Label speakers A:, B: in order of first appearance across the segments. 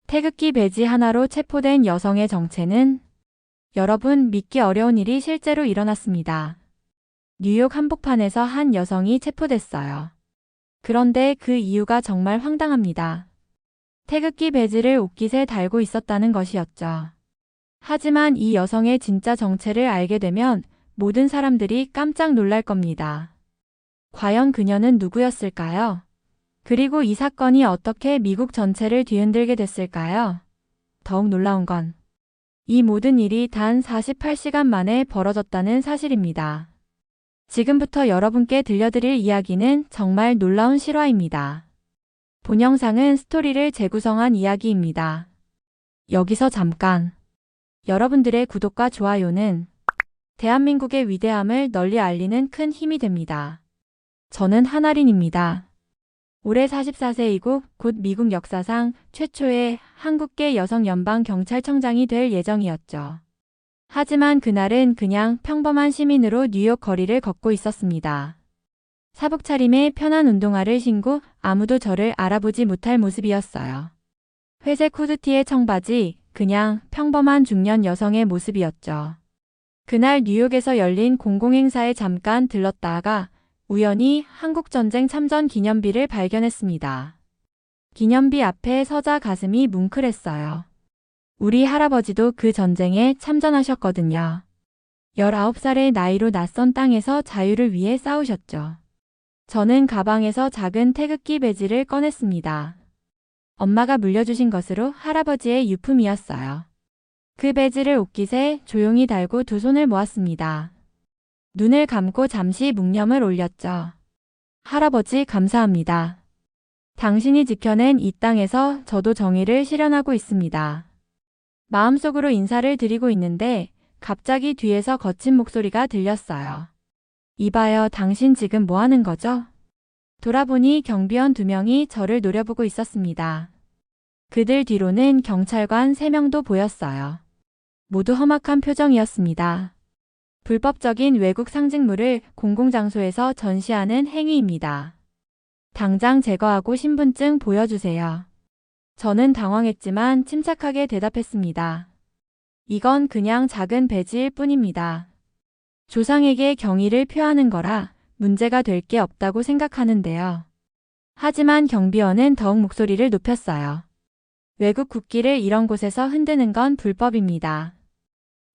A: 태극기 배지 하나로 체포된 여성의 정체는 여러분 믿기 어려운 일이 실제로 일어났습니다. 뉴욕 한복판에서 한 여성이 체포됐어요. 그런데 그 이유가 정말 황당합니다. 태극기 배지를 옷깃에 달고 있었다는 것이었죠. 하지만 이 여성의 진짜 정체를 알게 되면 모든 사람들이 깜짝 놀랄 겁니다. 과연 그녀는 누구였을까요? 그리고 이 사건이 어떻게 미국 전체를 뒤흔들게 됐을까요? 더욱 놀라운 건 이 모든 일이 단 48시간 만에 벌어졌다는 사실입니다. 지금부터 여러분께 들려드릴 이야기는 정말 놀라운 실화입니다. 본 영상은 스토리를 재구성한 이야기입니다. 여기서 잠깐! 여러분들의 구독과 좋아요는 대한민국의 위대함을 널리 알리는 큰 힘이 됩니다. 저는 한아린입니다. 올해 44세이고 곧 미국 역사상 최초의 한국계 여성 연방경찰청장이 될 예정이었죠. 하지만 그날은 그냥 평범한 시민으로 뉴욕 거리를 걷고 있었습니다. 사복 차림에 편한 운동화를 신고 아무도 저를 알아보지 못할 모습이었어요. 회색 후드티에 청바지, 그냥 평범한 중년 여성의 모습이었죠. 그날 뉴욕에서 열린 공공행사에 잠깐 들렀다가 우연히 한국전쟁 참전 기념비를 발견했습니다. 기념비 앞에 서자 가슴이 뭉클했어요. 우리 할아버지도 그 전쟁에 참전하셨거든요. 19살의 나이로 낯선 땅에서 자유를 위해 싸우셨죠. 저는 가방에서 작은 태극기 배지를 꺼냈습니다. 엄마가 물려주신 것으로 할아버지의 유품이었어요. 그 배지를 옷깃에 조용히 달고 두 손을 모았습니다. 눈을 감고 잠시 묵념을 올렸죠. 할아버지 감사합니다. 당신이 지켜낸 이 땅에서 저도 정의를 실현하고 있습니다. 마음속으로 인사를 드리고 있는데 갑자기 뒤에서 거친 목소리가 들렸어요. 이봐요, 당신 지금 뭐 하는 거죠? 돌아보니 경비원 2명이 저를 노려보고 있었습니다. 그들 뒤로는 경찰관 3명도 보였어요. 모두 험악한 표정이었습니다. 불법적인 외국 상징물을 공공장소에서 전시하는 행위입니다. 당장 제거하고 신분증 보여주세요. 저는 당황했지만 침착하게 대답했습니다. 이건 그냥 작은 배지일 뿐입니다. 조상에게 경의를 표하는 거라 문제가 될 게 없다고 생각하는데요. 하지만 경비원은 더욱 목소리를 높였어요. 외국 국기를 이런 곳에서 흔드는 건 불법입니다.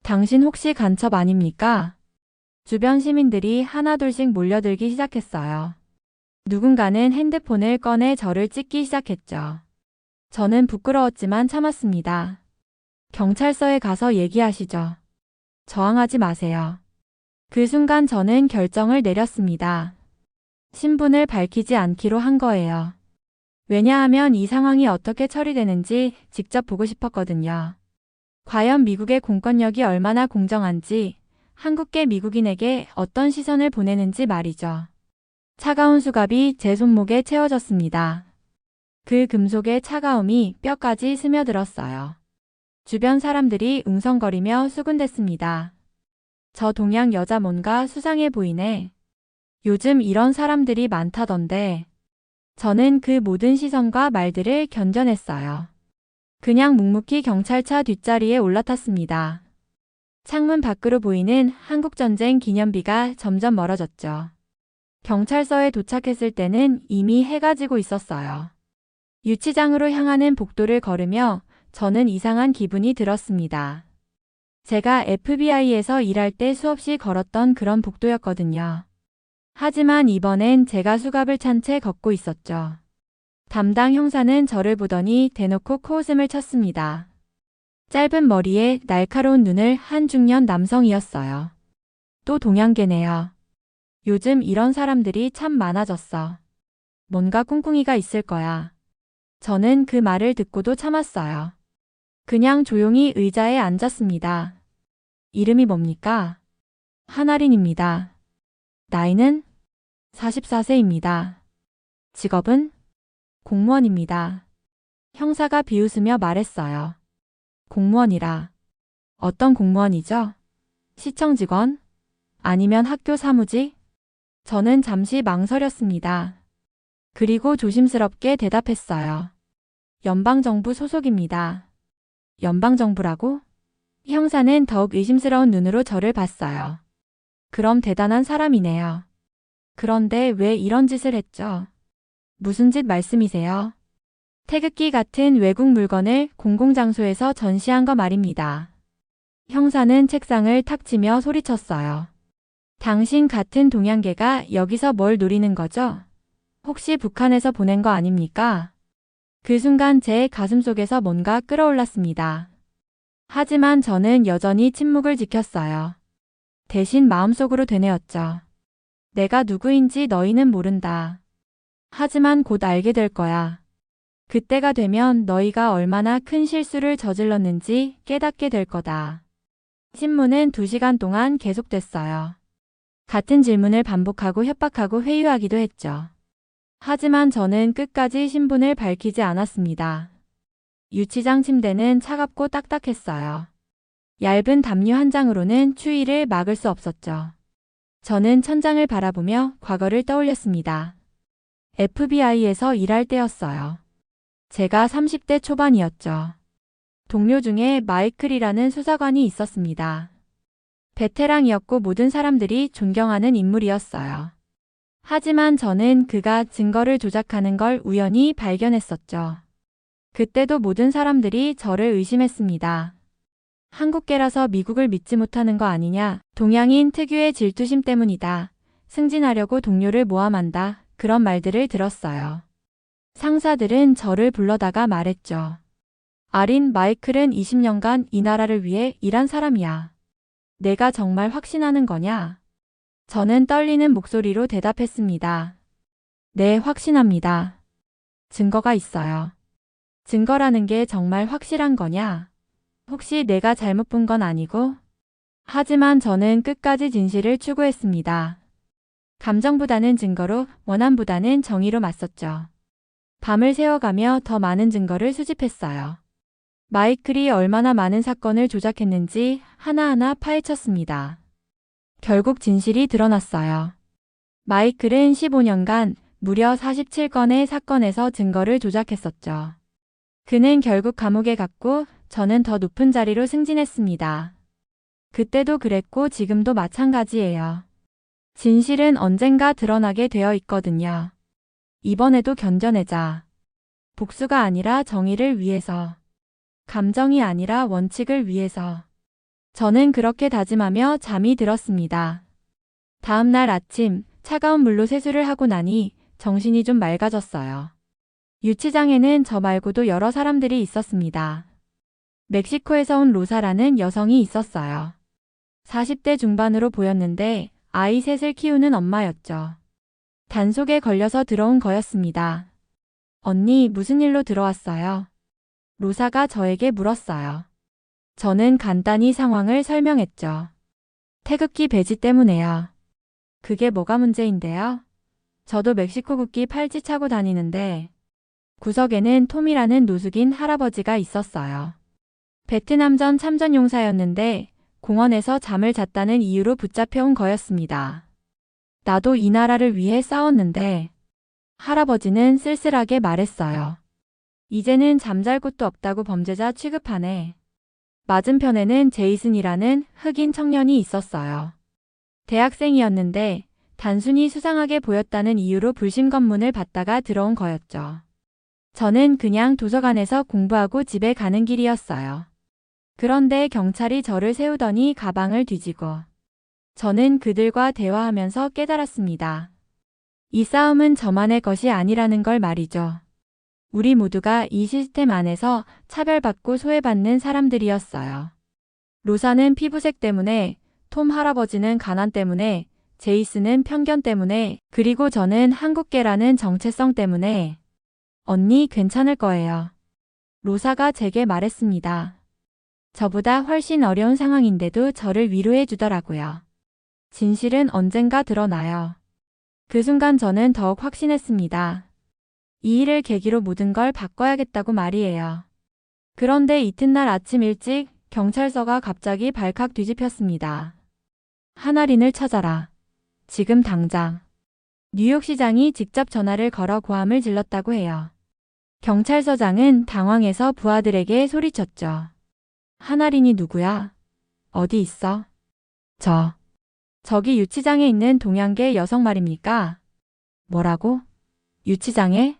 A: 당신 혹시 간첩 아닙니까? 주변 시민들이 하나둘씩 몰려들기 시작했어요. 누군가는 핸드폰을 꺼내 저를 찍기 시작했죠. 저는 부끄러웠지만 참았습니다. 경찰서에 가서 얘기하시죠. 저항하지 마세요. 그 순간 저는 결정을 내렸습니다. 신분을 밝히지 않기로 한 거예요. 왜냐하면 이 상황이 어떻게 처리되는지 직접 보고 싶었거든요. 과연 미국의 공권력이 얼마나 공정한지, 한국계 미국인에게 어떤 시선을 보내는지 말이죠. 차가운 수갑이 제 손목에 채워졌습니다. 그 금속의 차가움이 뼈까지 스며들었어요. 주변 사람들이 웅성거리며 수군댔습니다. 저 동양 여자 뭔가 수상해 보이네. 요즘 이런 사람들이 많다던데. 저는 그 모든 시선과 말들을 견뎌냈어요. 그냥 묵묵히 경찰차 뒷자리에 올라탔습니다. 창문 밖으로 보이는 한국전쟁 기념비가 점점 멀어졌죠. 경찰서에 도착했을 때는 이미 해가 지고 있었어요. 유치장으로 향하는 복도를 걸으며 저는 이상한 기분이 들었습니다. 제가 FBI에서 일할 때 수없이 걸었던 그런 복도였거든요. 하지만 이번엔 제가 수갑을 찬 채 걷고 있었죠. 담당 형사는 저를 보더니 대놓고 코웃음을 쳤습니다. 짧은 머리에 날카로운 눈을 한 중년 남성이었어요. 또 동양계네요. 요즘 이런 사람들이 참 많아졌어. 뭔가 꿍꿍이가 있을 거야. 저는 그 말을 듣고도 참았어요. 그냥 조용히 의자에 앉았습니다. 이름이 뭡니까? 한아린입니다. 나이는 44세입니다. 직업은 공무원입니다. 형사가 비웃으며 말했어요. 공무원이라. 어떤 공무원이죠? 시청 직원? 아니면 학교 사무직? 저는 잠시 망설였습니다. 그리고 조심스럽게 대답했어요. 연방정부 소속입니다. 연방정부라고? 형사는 더욱 의심스러운 눈으로 저를 봤어요. 그럼 대단한 사람이네요. 그런데 왜 이런 짓을 했죠? 무슨 짓 말씀이세요? 태극기 같은 외국 물건을 공공장소에서 전시한 거 말입니다. 형사는 책상을 탁 치며 소리쳤어요. 당신 같은 동양계가 여기서 뭘 노리는 거죠? 혹시 북한에서 보낸 거 아닙니까? 그 순간 제 가슴속에서 뭔가 끌어올랐습니다. 하지만 저는 여전히 침묵을 지켰어요. 대신 마음속으로 되뇌었죠. 내가 누구인지 너희는 모른다. 하지만 곧 알게 될 거야. 그때가 되면 너희가 얼마나 큰 실수를 저질렀는지 깨닫게 될 거다. 신문은 2시간 동안 계속됐어요. 같은 질문을 반복하고 협박하고 회유하기도 했죠. 하지만 저는 끝까지 신분을 밝히지 않았습니다. 유치장 침대는 차갑고 딱딱했어요. 얇은 담요 한 장으로는 추위를 막을 수 없었죠. 저는 천장을 바라보며 과거를 떠올렸습니다. FBI에서 일할 때였어요. 제가 30대 초반이었죠. 동료 중에 마이클이라는 수사관이 있었습니다. 베테랑이었고 모든 사람들이 존경하는 인물이었어요. 하지만 저는 그가 증거를 조작하는 걸 우연히 발견했었죠. 그때도 모든 사람들이 저를 의심했습니다. 한국계라서 미국을 믿지 못하는 거 아니냐, 동양인 특유의 질투심 때문이다, 승진하려고 동료를 모함한다, 그런 말들을 들었어요. 상사들은 저를 불러다가 말했죠. 아린, 마이클은 20년간 이 나라를 위해 일한 사람이야. 내가 정말 확신하는 거냐? 저는 떨리는 목소리로 대답했습니다. 네, 확신합니다. 증거가 있어요. 증거라는 게 정말 확실한 거냐? 혹시 내가 잘못 본 건 아니고? 하지만 저는 끝까지 진실을 추구했습니다. 감정보다는 증거로, 원함보다는 정의로 맞섰죠. 밤을 새워가며 더 많은 증거를 수집했어요. 마이클이 얼마나 많은 사건을 조작했는지 하나하나 파헤쳤습니다. 결국 진실이 드러났어요. 마이클은 15년간 무려 47건의 사건에서 증거를 조작했었죠. 그는 결국 감옥에 갔고 저는 더 높은 자리로 승진했습니다. 그때도 그랬고 지금도 마찬가지예요. 진실은 언젠가 드러나게 되어 있거든요. 이번에도 견뎌내자. 복수가 아니라 정의를 위해서. 감정이 아니라 원칙을 위해서. 저는 그렇게 다짐하며 잠이 들었습니다. 다음 날 아침 차가운 물로 세수를 하고 나니 정신이 좀 맑아졌어요. 유치장에는 저 말고도 여러 사람들이 있었습니다. 멕시코에서 온 로사라는 여성이 있었어요. 40대 중반으로 보였는데 아이 셋을 키우는 엄마였죠. 단속에 걸려서 들어온 거였습니다. 언니, 무슨 일로 들어왔어요? 로사가 저에게 물었어요. 저는 간단히 상황을 설명했죠. 태극기 배지 때문에요. 그게 뭐가 문제인데요? 저도 멕시코 국기 팔찌 차고 다니는데 구석에는 톰이라는 노숙인 할아버지가 있었어요. 베트남전 참전용사였는데 공원에서 잠을 잤다는 이유로 붙잡혀온 거였습니다. 나도 이 나라를 위해 싸웠는데 할아버지는 쓸쓸하게 말했어요. 이제는 잠잘 곳도 없다고 범죄자 취급하네. 맞은편에는 제이슨이라는 흑인 청년이 있었어요. 대학생이었는데 단순히 수상하게 보였다는 이유로 불심 검문을 받다가 들어온 거였죠. 저는 그냥 도서관에서 공부하고 집에 가는 길이었어요. 그런데 경찰이 저를 세우더니 가방을 뒤지고 저는 그들과 대화하면서 깨달았습니다. 이 싸움은 저만의 것이 아니라는 걸 말이죠. 우리 모두가 이 시스템 안에서 차별받고 소외받는 사람들이었어요. 로사는 피부색 때문에, 톰 할아버지는 가난 때문에, 제이슨은 편견 때문에, 그리고 저는 한국계라는 정체성 때문에. 언니, 괜찮을 거예요. 로사가 제게 말했습니다. 저보다 훨씬 어려운 상황인데도 저를 위로해 주더라고요. 진실은 언젠가 드러나요. 그 순간 저는 더욱 확신했습니다. 이 일을 계기로 모든 걸 바꿔야겠다고 말이에요. 그런데 이튿날 아침 일찍 경찰서가 갑자기 발칵 뒤집혔습니다. 하나린을 찾아라. 지금 당장. 뉴욕시장이 직접 전화를 걸어 고함을 질렀다고 해요. 경찰서장은 당황해서 부하들에게 소리쳤죠. 하나린이 누구야? 어디 있어? 저기 유치장에 있는 동양계 여성 말입니까? 뭐라고? 유치장에?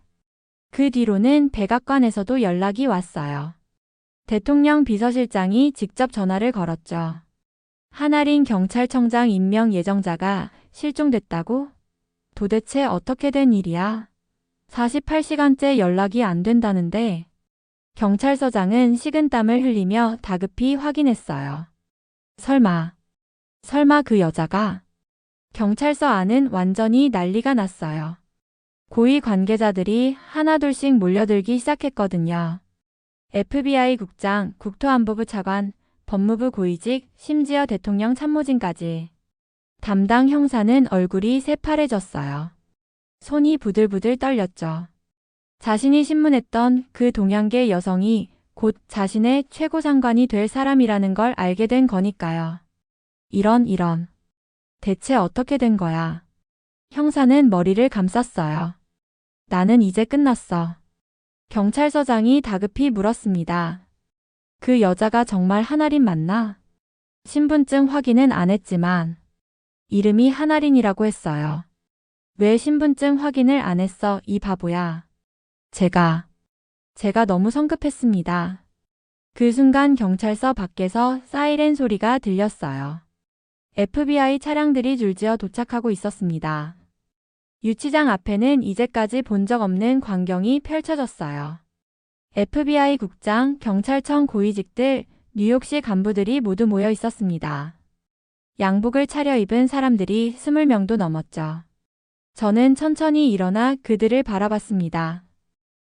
A: 그 뒤로는 백악관에서도 연락이 왔어요. 대통령 비서실장이 직접 전화를 걸었죠. 하나린 경찰청장 임명 예정자가 실종됐다고? 도대체 어떻게 된 일이야? 48시간째 연락이 안 된다는데. 경찰서장은 식은땀을 흘리며 다급히 확인했어요. 설마 그 여자가? 경찰서 안은 완전히 난리가 났어요. 고위 관계자들이 하나둘씩 몰려들기 시작했거든요. FBI 국장, 국토안보부 차관, 법무부 고위직, 심지어 대통령 참모진까지. 담당 형사는 얼굴이 새파래졌어요. 손이 부들부들 떨렸죠. 자신이 신문했던 그 동양계 여성이 곧 자신의 최고 상관이 될 사람이라는 걸 알게 된 거니까요. 이런. 대체 어떻게 된 거야? 형사는 머리를 감쌌어요. 나는 이제 끝났어. 경찰서장이 다급히 물었습니다. 그 여자가 정말 하나린 맞나? 신분증 확인은 안 했지만 이름이 하나린이라고 했어요. 왜 신분증 확인을 안 했어, 이 바보야? 제가 너무 성급했습니다. 그 순간 경찰서 밖에서 사이렌 소리가 들렸어요. FBI 차량들이 줄지어 도착하고 있었습니다. 유치장 앞에는 이제까지 본 적 없는 광경이 펼쳐졌어요. FBI 국장, 경찰청 고위직들, 뉴욕시 간부들이 모두 모여 있었습니다. 양복을 차려입은 사람들이 20명도 넘었죠. 저는 천천히 일어나 그들을 바라봤습니다.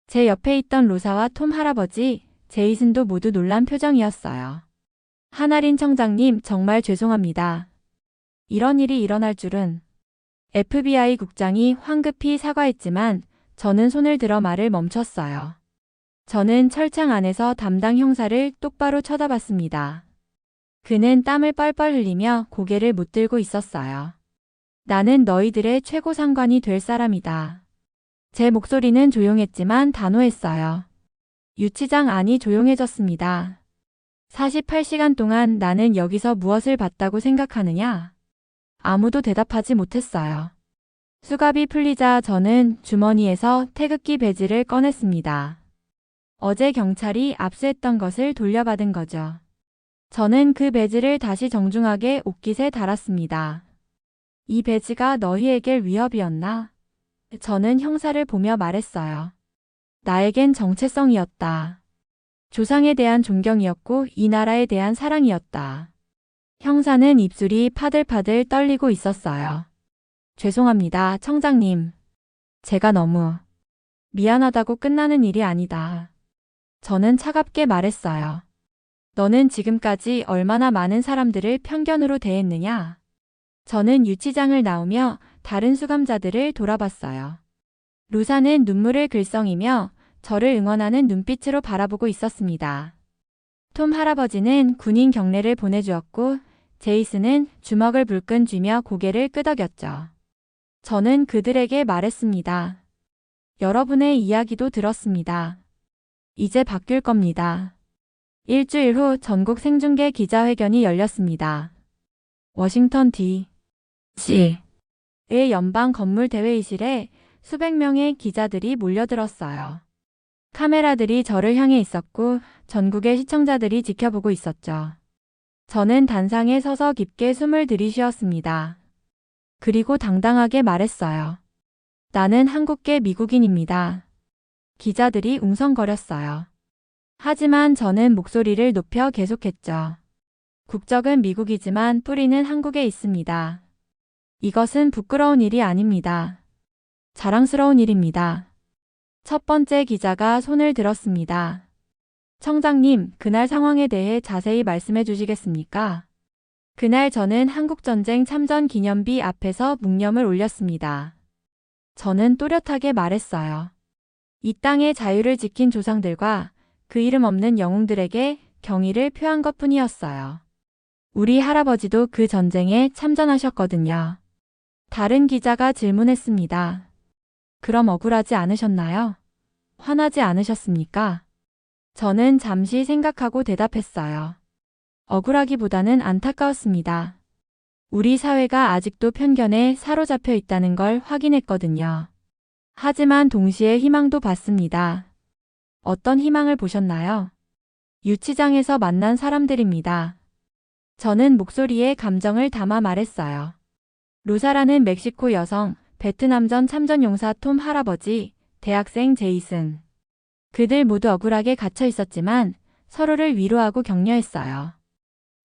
A: 제 옆에 있던 로사와 톰 할아버지, 제이슨도 모두 놀란 표정이었어요. 하나린 청장님, 정말 죄송합니다. 이런 일이 일어날 줄은. FBI 국장이 황급히 사과했지만 저는 손을 들어 말을 멈췄어요. 저는 철창 안에서 담당 형사를 똑바로 쳐다봤습니다. 그는 땀을 뻘뻘 흘리며 고개를 못들고 있었어요. 나는 너희들의 최고 상관이 될 사람이다. 제 목소리는 조용했지만 단호했어요. 유치장 안이 조용해졌습니다. 48시간 동안 나는 여기서 무엇을 봤다고 생각하느냐? 아무도 대답하지 못했어요. 수갑이 풀리자 저는 주머니에서 태극기 배지를 꺼냈습니다. 어제 경찰이 압수했던 것을 돌려받은 거죠. 저는 그 배지를 다시 정중하게 옷깃에 달았습니다. 이 배지가 너희에게 위협이었나? 저는 형사를 보며 말했어요. 나에겐 정체성이었다. 조상에 대한 존경이었고 이 나라에 대한 사랑이었다. 형사는 입술이 파들파들 떨리고 있었어요. 죄송합니다, 청장님. 제가 너무 미안하다고 끝나는 일이 아니다. 저는 차갑게 말했어요. 너는 지금까지 얼마나 많은 사람들을 편견으로 대했느냐? 저는 유치장을 나오며 다른 수감자들을 돌아봤어요. 루사는 눈물을 글썽이며 저를 응원하는 눈빛으로 바라보고 있었습니다. 톰 할아버지는 군인 경례를 보내주었고 제이슨은 주먹을 불끈 쥐며 고개를 끄덕였죠. 저는 그들에게 말했습니다. 여러분의 이야기도 들었습니다. 이제 바뀔 겁니다. 일주일 후 전국 생중계 기자회견이 열렸습니다. 워싱턴 D.C.의 연방 건물 대회의실에 수백 명의 기자들이 몰려들었어요. 카메라들이 저를 향해 있었고 전국의 시청자들이 지켜보고 있었죠. 저는 단상에 서서 깊게 숨을 들이쉬었습니다. 그리고 당당하게 말했어요. 나는 한국계 미국인입니다. 기자들이 웅성거렸어요. 하지만 저는 목소리를 높여 계속했죠. 국적은 미국이지만 뿌리는 한국에 있습니다. 이것은 부끄러운 일이 아닙니다. 자랑스러운 일입니다. 첫 번째 기자가 손을 들었습니다. 청장님, 그날 상황에 대해 자세히 말씀해 주시겠습니까? 그날 저는 한국전쟁 참전 기념비 앞에서 묵념을 올렸습니다. 저는 또렷하게 말했어요. 이 땅의 자유를 지킨 조상들과 그 이름 없는 영웅들에게 경의를 표한 것뿐이었어요. 우리 할아버지도 그 전쟁에 참전하셨거든요. 다른 기자가 질문했습니다. 그럼 억울하지 않으셨나요? 화나지 않으셨습니까? 저는 잠시 생각하고 대답했어요. 억울하기보다는 안타까웠습니다. 우리 사회가 아직도 편견에 사로잡혀 있다는 걸 확인했거든요. 하지만 동시에 희망도 봤습니다. 어떤 희망을 보셨나요? 유치장에서 만난 사람들입니다. 저는 목소리에 감정을 담아 말했어요. 로사라는 멕시코 여성, 베트남전 참전용사 톰 할아버지, 대학생 제이슨. 그들 모두 억울하게 갇혀 있었지만 서로를 위로하고 격려했어요.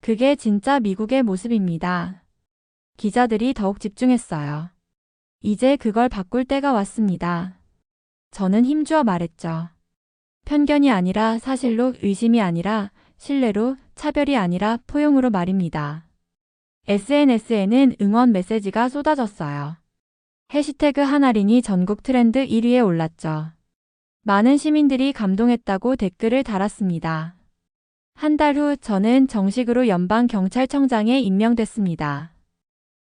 A: 그게 진짜 미국의 모습입니다. 기자들이 더욱 집중했어요. 이제 그걸 바꿀 때가 왔습니다. 저는 힘주어 말했죠. 편견이 아니라 사실로, 의심이 아니라 신뢰로, 차별이 아니라 포용으로 말입니다. SNS에는 응원 메시지가 쏟아졌어요. 해시태그 하나린이 전국 트렌드 1위에 올랐죠. 많은 시민들이 감동했다고 댓글을 달았습니다. 한 달 후 저는 정식으로 연방경찰청장에 임명됐습니다.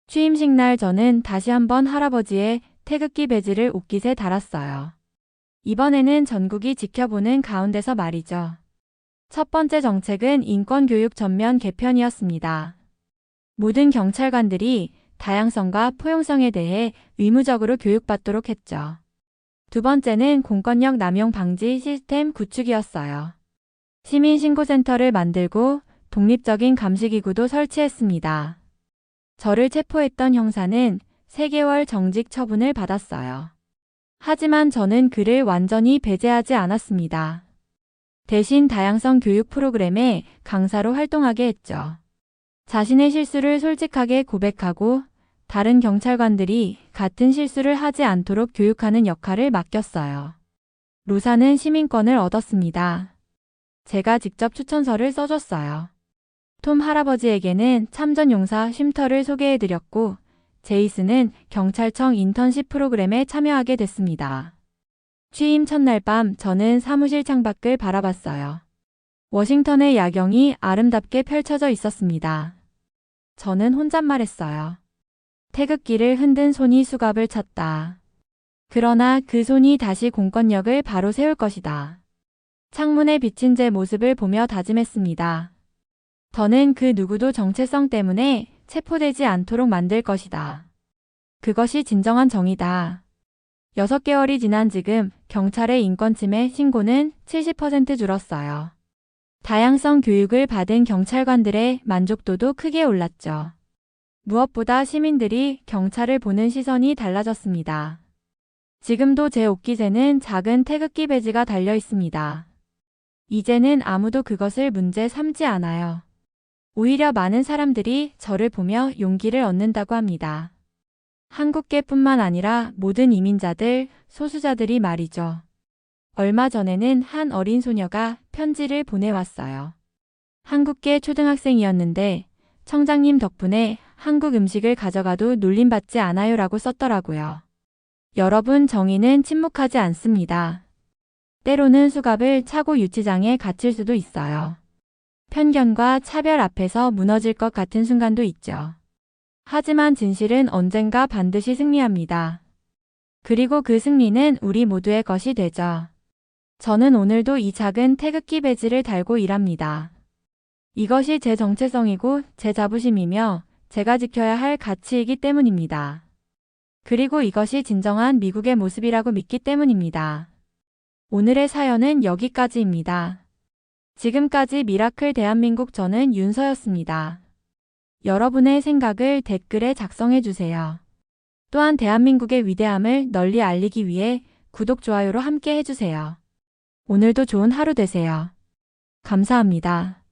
A: 취임식 날 저는 다시 한번 할아버지의 태극기 배지를 옷깃에 달았어요. 이번에는 전국이 지켜보는 가운데서 말이죠. 첫 번째 정책은 인권교육 전면 개편이었습니다. 모든 경찰관들이 다양성과 포용성에 대해 의무적으로 교육받도록 했죠. 두 번째는 공권력 남용 방지 시스템 구축이었어요. 시민신고센터를 만들고 독립적인 감시기구도 설치했습니다. 저를 체포했던 형사는 3개월 정직 처분을 받았어요. 하지만 저는 그를 완전히 배제하지 않았습니다. 대신 다양성 교육 프로그램에 강사로 활동하게 했죠. 자신의 실수를 솔직하게 고백하고 다른 경찰관들이 같은 실수를 하지 않도록 교육하는 역할을 맡겼어요. 로사는 시민권을 얻었습니다. 제가 직접 추천서를 써줬어요. 톰 할아버지에게는 참전용사 쉼터를 소개해드렸고 제이슨은 경찰청 인턴십 프로그램에 참여하게 됐습니다. 취임 첫날 밤 저는 사무실 창밖을 바라봤어요. 워싱턴의 야경이 아름답게 펼쳐져 있었습니다. 저는 혼잣말했어요. 태극기를 흔든 손이 수갑을 찼다. 그러나 그 손이 다시 공권력을 바로 세울 것이다. 창문에 비친 제 모습을 보며 다짐했습니다. 더는 그 누구도 정체성 때문에 체포되지 않도록 만들 것이다. 그것이 진정한 정의다. 6개월이 지난 지금 경찰의 인권침해 신고는 70% 줄었어요. 다양성 교육을 받은 경찰관들의 만족도도 크게 올랐죠. 무엇보다 시민들이 경찰을 보는 시선이 달라졌습니다. 지금도 제 옷깃에는 작은 태극기 배지가 달려 있습니다. 이제는 아무도 그것을 문제 삼지 않아요. 오히려 많은 사람들이 저를 보며 용기를 얻는다고 합니다. 한국계뿐만 아니라 모든 이민자들, 소수자들이 말이죠. 얼마 전에는 한 어린 소녀가 편지를 보내왔어요. 한국계 초등학생이었는데 청장님 덕분에 한국 음식을 가져가도 놀림받지 않아요 라고 썼더라고요. 여러분, 정의는 침묵하지 않습니다. 때로는 수갑을 차고 유치장에 갇힐 수도 있어요. 편견과 차별 앞에서 무너질 것 같은 순간도 있죠. 하지만 진실은 언젠가 반드시 승리합니다. 그리고 그 승리는 우리 모두의 것이 되죠. 저는 오늘도 이 작은 태극기 배지를 달고 일합니다. 이것이 제 정체성이고 제 자부심이며 제가 지켜야 할 가치이기 때문입니다. 그리고 이것이 진정한 미국의 모습이라고 믿기 때문입니다. 오늘의 사연은 여기까지입니다. 지금까지 미라클 대한민국, 저는 윤서였습니다. 여러분의 생각을 댓글에 작성해 주세요. 또한 대한민국의 위대함을 널리 알리기 위해 구독, 좋아요로 함께 해주세요. 오늘도 좋은 하루 되세요. 감사합니다.